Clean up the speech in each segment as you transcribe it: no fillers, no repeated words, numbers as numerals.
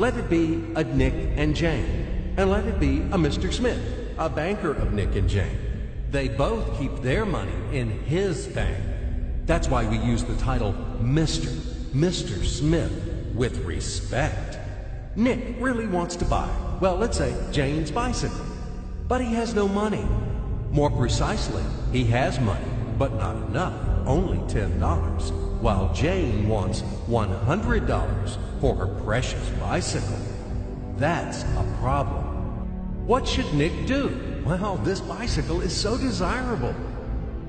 Let it be a Nick and Jane, and let it be a Mr. Smith, a banker of Nick and Jane. They both keep their money in his bank. That's why we use the title Mr. Smith with respect. Nick really wants to buy, well, let's say Jane's bicycle, but he has no money. More precisely, he has money, but not enough, only $10, while Jane wants $100 for her precious bicycle. That's a problem. What should Nick do? Well, this bicycle is so desirable.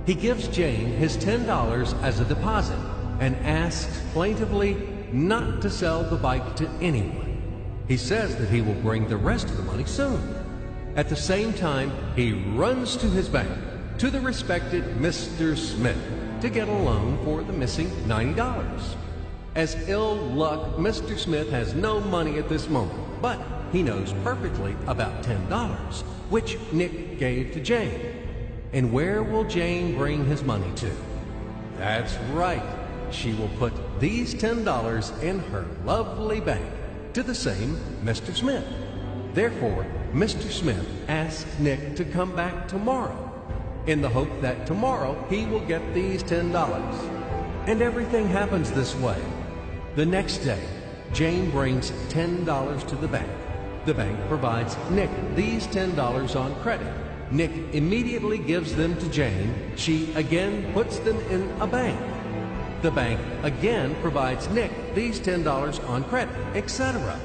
He gives Jane his $10 as a deposit and asks plaintively not to sell the bike to anyone. He says that he will bring the rest of the money soon. At the same time, he runs to his bank, to the respected Mr. Smith, to get a loan for the missing $90. As ill luck, Mr. Smith has no money at this moment, but he knows perfectly about $10, which Nick gave to Jane. And where will Jane bring his money to? That's right. She will put these $10 in her lovely bank to the same Mr. Smith. Therefore, Mr. Smith asks Nick to come back tomorrow in the hope that tomorrow he will get these $10. And everything happens this way. The next day, Jane brings $10 to the bank. The bank provides Nick these $10 on credit. Nick immediately gives them to Jane. She again puts them in a bank. The bank again provides Nick these $10 on credit, etc.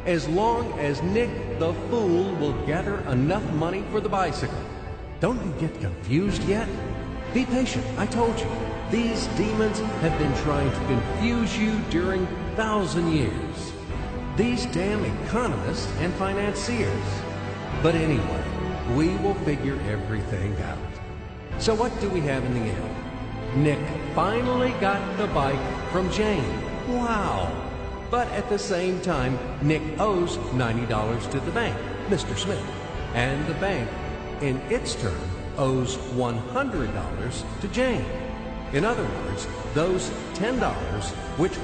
As long as Nick the fool will gather enough money for the bicycle. Don't you get confused yet? Be patient, I told you. These demons have been trying to confuse you during 1,000 years. These damn economists and financiers. But anyway, we will figure everything out. So what do we have in the end? Nick finally got the bike from Jane. Wow! But at the same time, Nick owes $90 to the bank, Mr. Smith. And the bank, in its turn, owes $100 to Jane. In other words, those $10, which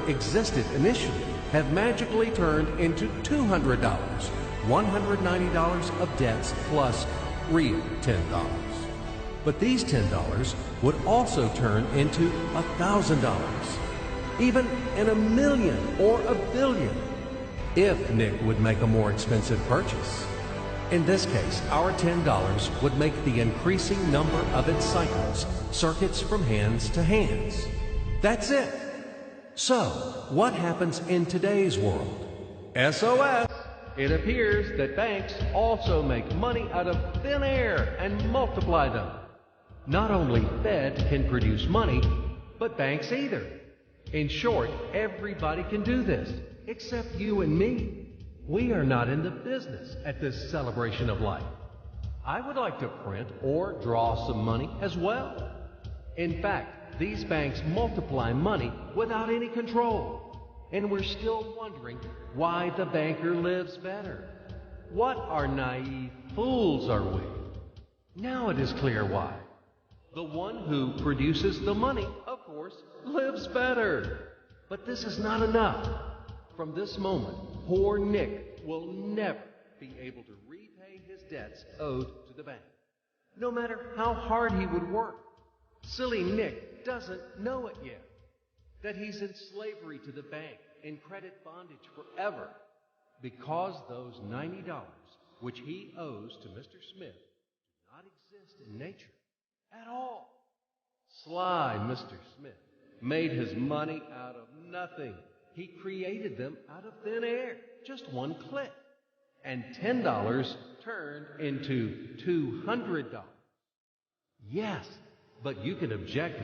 existed initially, have magically turned into $200, $190 of debts plus real $10. But these $10 would also turn into $1,000, even in $1 million or $1 billion, if Nick would make a more expensive purchase. In this case, our $10 would make the increasing number of its cycles, circuits from hands to hands. That's it. So, what happens in today's world? SOS! It appears that banks also make money out of thin air and multiply them. Not only Fed can produce money, but banks either. In short, everybody can do this, except you and me. We are not in the business at this celebration of life. I would like to print or draw some money as well. In fact, these banks multiply money without any control. And we're still wondering why the banker lives better. What are naive fools are we? Now it is clear why. The one who produces the money, of course, lives better. But this is not enough. From this moment, poor Nick will never be able to repay his debts owed to the bank, no matter how hard he would work. Silly Nick doesn't know it yet, that he's in slavery to the bank, in credit bondage forever, because those $90 which he owes to Mr. Smith do not exist in nature at all. Sly Mr. Smith made his money out of nothing. He created them out of thin air, just one click. And $10 turned into $200. Yes, but you can object